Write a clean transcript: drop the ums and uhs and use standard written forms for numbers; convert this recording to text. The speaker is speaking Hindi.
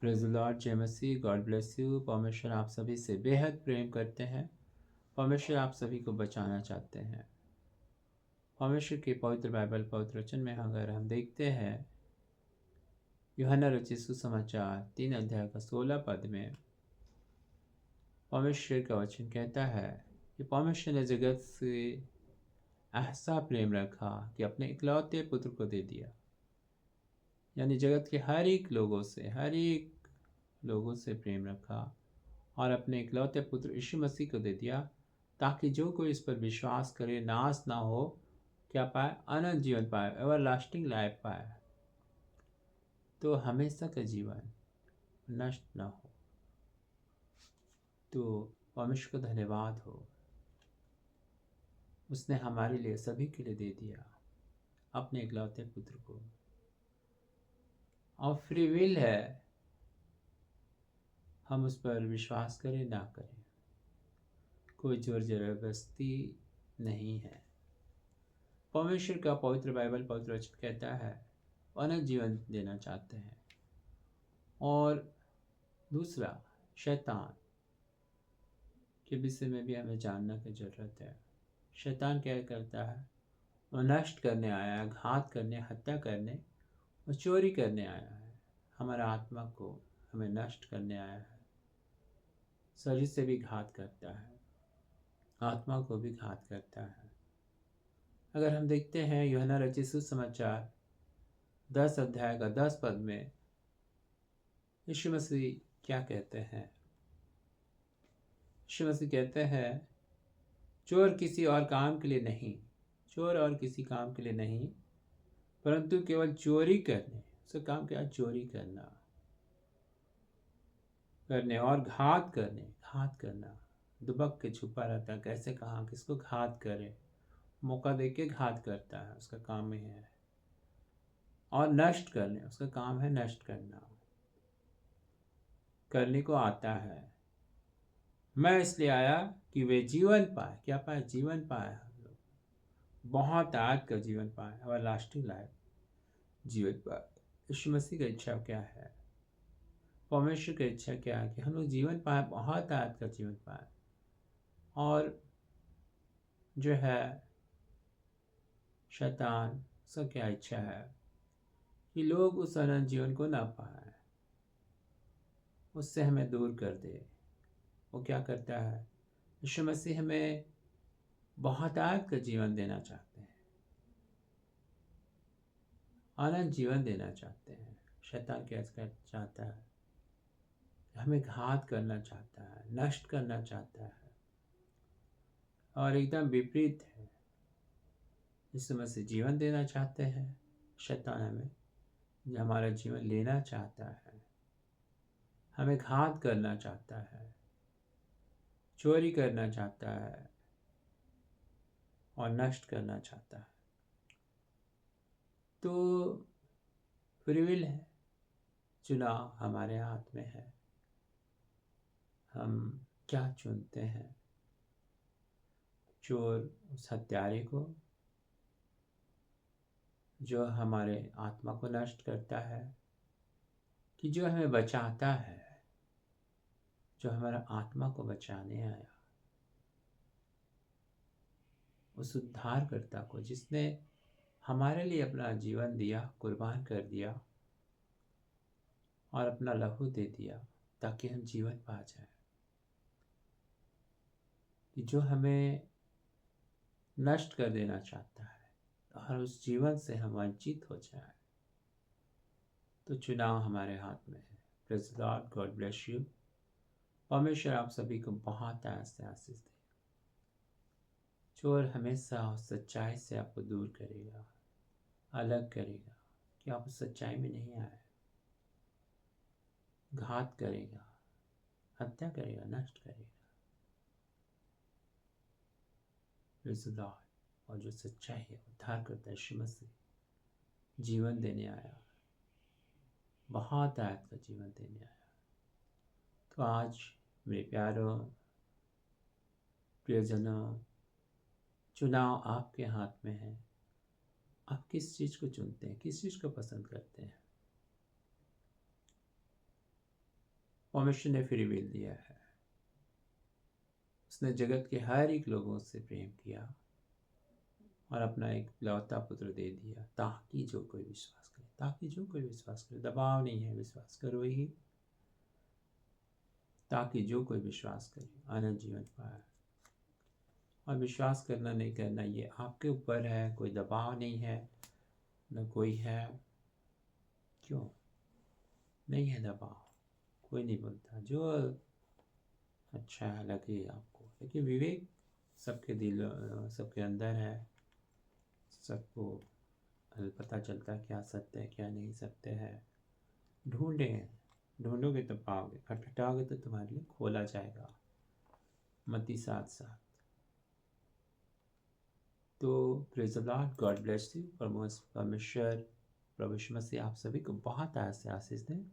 प्रेज़ द लॉर्ड, जय मसीह, गॉड ब्लेस यू। परमेश्वर आप सभी से बेहद प्रेम करते हैं। परमेश्वर आप सभी को बचाना चाहते हैं। परमेश्वर के पवित्र बाइबल पवित्र वचन में अगर हम देखते हैं, यूहन्ना रचित सुसमाचार 3 अध्याय का 16 पद में परमेश्वर का वचन कहता है कि परमेश्वर ने जगत से ऐसा प्रेम रखा कि अपने इकलौते पुत्र को दे दिया। यानी जगत के हर एक लोगों से प्रेम रखा और अपने इकलौते पुत्र यीशु मसीह को दे दिया, ताकि जो कोई इस पर विश्वास करे नाश ना हो, क्या पाए, अनंत जीवन पाए, एवरलास्टिंग लाइफ पाए, तो हमेशा का जीवन नष्ट ना हो। तो परमेश्वर को धन्यवाद हो, उसने हमारे लिए सभी के लिए दे दिया अपने इकलौते पुत्र को। और फ्री विल है, हम उस पर विश्वास करें ना करें, कोई जोर जबरदस्ती नहीं है। परमेश्वर का पवित्र बाइबल पवित्र वचन कहता है अनंत जीवन देना चाहते हैं। और दूसरा, शैतान के विषय में भी हमें जानना की जरूरत है। शैतान क्या करता है? वो नष्ट करने आया है, घात करने, हत्या करने और चोरी करने आया है। हमारा आत्मा को हमें नष्ट करने आया है। शरीर से भी घात करता है, आत्मा को भी घात करता है। अगर हम देखते हैं यूहन्ना रचित सुसमाचार 10 अध्याय का 10 पद में यीशु मसीह क्या कहते हैं? यीशु मसीह कहते हैं, चोर और किसी काम के लिए नहीं, परंतु केवल चोरी करने, उसका काम क्या? चोरी करने और घात करना। दुबक के छुपा रहता है, कैसे कहाँ किसको घात करे, मौका देके घात करता है, उसका काम ही है। और नष्ट करने, उसका काम है नष्ट करने को आता है। मैं इसलिए आया कि वे जीवन पाए। क्या पाए? जीवन पाए। हम लोग बहुत आयत का जीवन पाए, एवरलास्टिंग लाइफ जीवन पाए। यीशु मसीह की इच्छा क्या है? परमेश्वर की इच्छा क्या है? कि हम लोग जीवन पाए, बहुत आयत का जीवन पाए। और जो है शैतान, उसका क्या इच्छा है? कि लोग उस अनंत जीवन को ना पाए, उससे हमें दूर कर दे। वो क्या करता है? यीशु मसीह हमें बहुत आयत का जीवन देना चाहते हैं, अनंत जीवन देना चाहते हैं। शैतान क्या चाहता है? हमें घात करना चाहता है, नष्ट करना चाहता है। और एकदम विपरीत है, यीशु मसीह जीवन देना चाहते हैं, शैतान हमें हमारा जीवन लेना चाहता है, हमें घात करना चाहता है, चोरी करना चाहता है और नष्ट करना चाहता है। तो फ्री विल है, चुनाव हमारे हाथ में है। हम क्या चुनते हैं? चोर उस हत्यारे को जो हमारे आत्मा को नष्ट करता है, कि जो हमें बचाता है, जो हमारा आत्मा को बचाने आया, उस उद्धारकर्ता को जिसने हमारे लिए अपना जीवन दिया, कुर्बान कर दिया और अपना लहू दे दिया, ताकि हम जीवन पा जाए। कि जो हमें नष्ट कर देना चाहता है और उस जीवन से हम वंचित हो जाए, तो चुनाव हमारे हाथ में है। Praise the Lord, God bless you. परमेश्वर आप सभी को बहुत आशीष दे। चोर हमेशा सच्चाई से आपको दूर करेगा, अलग करेगा, कि आप उस सच्चाई में नहीं आए। घात करेगा, हत्या करेगा, नष्ट करेगा। Praise the Lord. और जो सच्चाई है, उद्धार करता है, यीशु मसीह जीवन देने आया, बहुत आयत का जीवन देने आया। तो आज मेरे प्यारों, प्रियजनों, चुनाव आपके हाथ में है। आप किस चीज़ को चुनते हैं, किस चीज़ को पसंद करते हैं? परमेश्वर ने फ्री विल दिया है। उसने जगत के हर एक लोगों से प्रेम किया और अपना एक लौता पुत्र दे दिया, ताकि जो कोई विश्वास करे, ताकि जो कोई विश्वास करे, दबाव नहीं है, विश्वास करो ही, ताकि जो कोई विश्वास करे अनंत जीवन पाए। और विश्वास करना नहीं करना ये आपके ऊपर है, कोई दबाव नहीं है, न कोई है। क्यों नहीं है दबाव? कोई नहीं बोलता, जो अच्छा है लगे आपको। लेकिन विवेक सबके दिल, सबके अंदर है, सबको पता चलता है क्या सत्य है क्या नहीं सत्य है। ढूंढोगे तो पाओगे, खटखटाओगे तो तुम्हारे लिए खोला जाएगा। मत्ती 7:7। तो praise the Lord, God bless you. परमेश्वर प्रभु यीशु मसीह आप सभी को बहुत से आशीष दें।